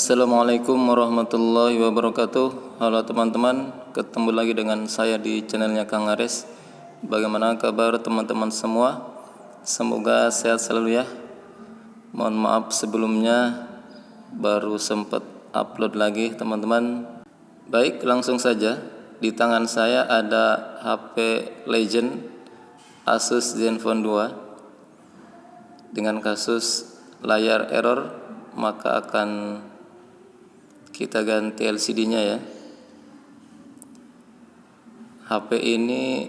Assalamualaikum warahmatullahi wabarakatuh. Halo teman-teman, ketemu lagi dengan saya di channelnya Kang Ares. Bagaimana kabar teman-teman semua? Semoga sehat selalu ya. Mohon maaf sebelumnya baru sempat upload lagi teman-teman. Baik, langsung saja. Di tangan saya ada HP Legend Asus Zenfone 2 dengan kasus layar error, maka akan kita ganti LCD-nya ya. HP ini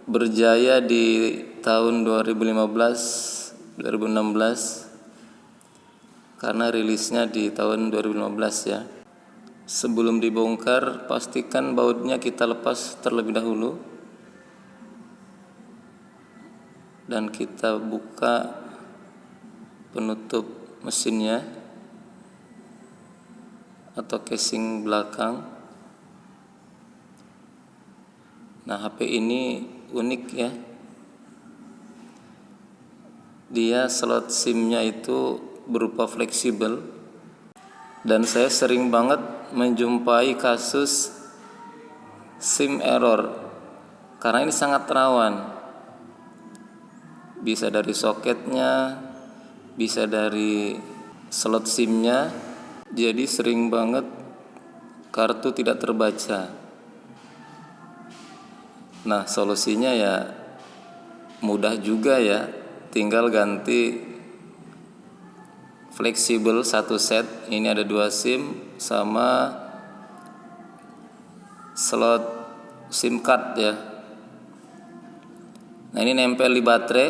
berjaya di tahun 2015-2016 karena rilisnya di tahun 2015 ya. Sebelum dibongkar, pastikan bautnya kita lepas terlebih dahulu dan kita buka penutup mesinnya atau casing belakang. Nah, HP ini unik ya. Dia slot SIM-nya itu berupa fleksibel, dan saya sering banget menjumpai kasus SIM error karena ini sangat rawan. Bisa dari soketnya, bisa dari slot SIM-nya. Jadi sering banget kartu tidak terbaca. Nah, solusinya ya mudah juga ya. Tinggal ganti fleksibel satu set. Ini ada 2 SIM sama slot SIM card ya. Nah, ini nempel di baterai.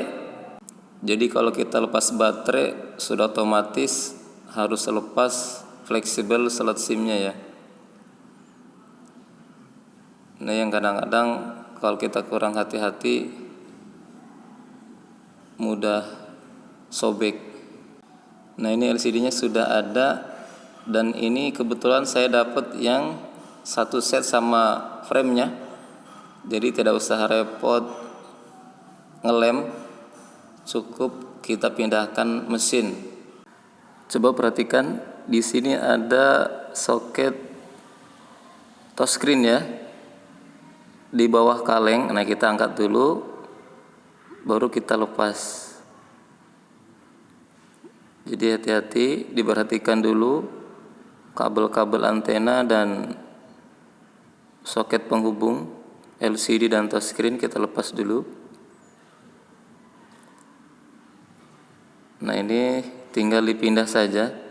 Jadi kalau kita lepas baterai sudah otomatis harus lepas fleksibel slot SIM-nya ya. Nah, yang kadang-kadang kalau kita kurang hati-hati mudah sobek. Nah, ini LCD-nya sudah ada, dan ini kebetulan saya dapat yang satu set sama frame-nya. Jadi tidak usah repot ngelem, cukup kita pindahkan mesin. Coba perhatikan, di sini ada soket touchscreen ya, di bawah kaleng. Nah, kita angkat dulu, baru kita lepas. Jadi hati-hati, diperhatikan dulu kabel-kabel antena dan soket penghubung LCD dan touchscreen kita lepas dulu. Nah, ini tinggal dipindah saja.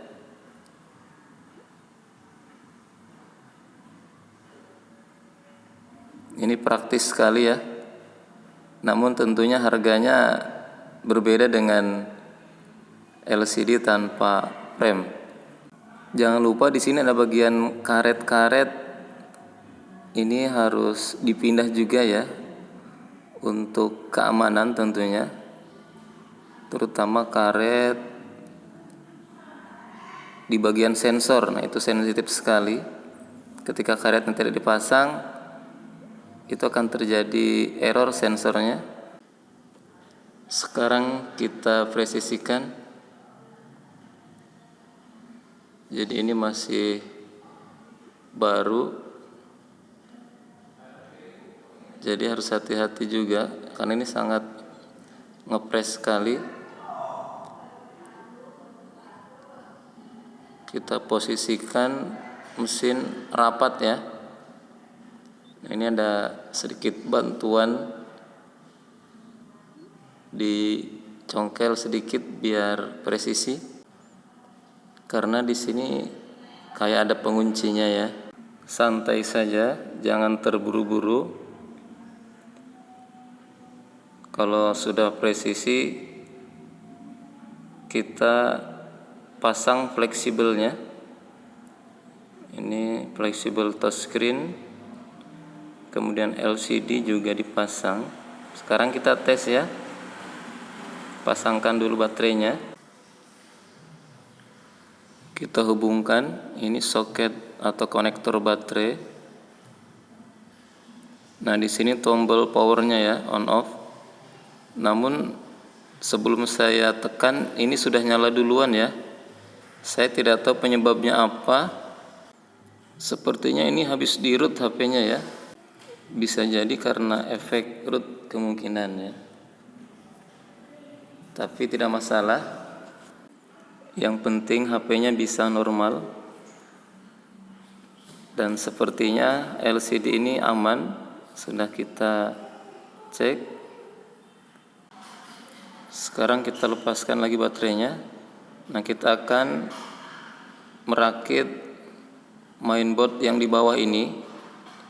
Ini praktis sekali ya. Namun tentunya harganya berbeda dengan LCD tanpa frame. Jangan lupa di sini ada bagian karet-karet. Ini harus dipindah juga ya, untuk keamanan tentunya. Terutama karet di bagian sensor. Nah, itu sensitif sekali. Ketika karetnya tidak dipasang, itu akan terjadi error sensornya. Sekarang kita presisikan. Jadi ini masih baru, jadi harus hati-hati juga karena ini sangat ngepres sekali. Kita posisikan mesin rapat ya. Nah, ini ada sedikit bantuan, dicongkel sedikit biar presisi. Karena di sini kayak ada penguncinya ya. Santai saja, jangan terburu-buru. Kalau sudah presisi, kita pasang fleksibelnya. Ini fleksibel touchscreen. Kemudian LCD juga dipasang. Sekarang kita tes ya. Pasangkan dulu baterainya. Kita hubungkan, ini soket atau konektor baterai. Nah, di sini tombol powernya ya, on off. Namun sebelum saya tekan, ini sudah nyala duluan ya. Saya tidak tahu penyebabnya apa. Sepertinya ini habis di root HP-nya ya. Bisa jadi karena efek root kemungkinan ya. Tapi tidak masalah. Yang penting HP-nya bisa normal. Dan sepertinya LCD ini aman. Sudah kita cek. Sekarang kita lepaskan lagi baterainya. Nah, kita akan merakit mainboard yang di bawah ini.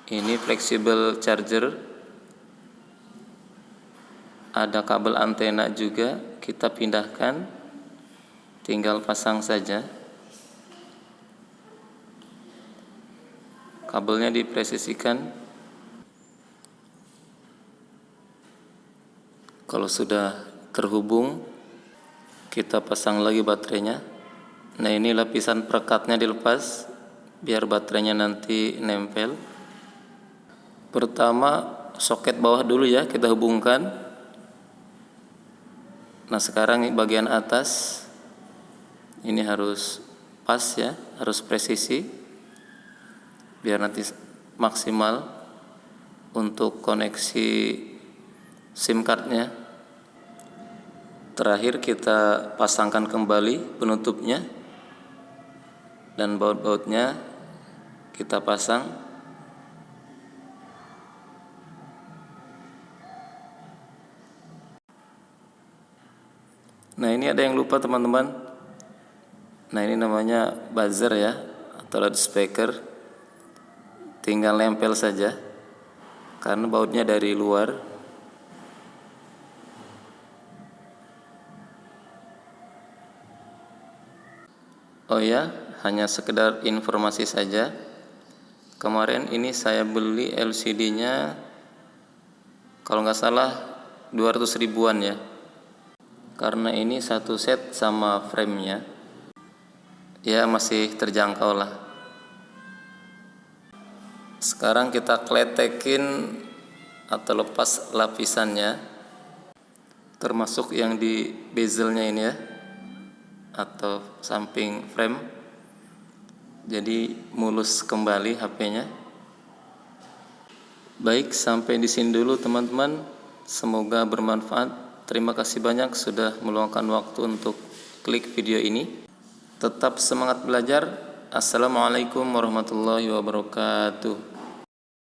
Ini flexible charger. Ada kabel antena juga, kita pindahkan. Tinggal pasang saja. Kabelnya dipresisikan. Kalau sudah terhubung, kita pasang lagi baterainya. Nah, ini lapisan perekatnya dilepas biar baterainya nanti nempel. Pertama soket bawah dulu ya, kita hubungkan. Nah, sekarang bagian atas ini harus pas ya, harus presisi biar nanti maksimal untuk koneksi SIM cardnya. Terakhir kita pasangkan kembali penutupnya dan baut-bautnya kita pasang. Nah, ini ada yang lupa teman-teman. Nah, ini namanya buzzer ya, atau loudspeaker. Tinggal nempel saja karena bautnya dari luar. Oh ya, hanya sekedar informasi saja. Kemarin ini saya beli LCD-nya kalau nggak salah 200 ribuan ya. Karena ini satu set sama frame-nya. Ya, masih terjangkau lah. Sekarang kita kletekin atau lepas lapisannya, termasuk yang di bezelnya ini ya, atau samping frame. Jadi mulus kembali HP-nya. Baik, sampai di sini dulu teman-teman. Semoga bermanfaat. Terima kasih banyak sudah meluangkan waktu untuk klik video ini. Tetap semangat belajar. Assalamualaikum warahmatullahi wabarakatuh.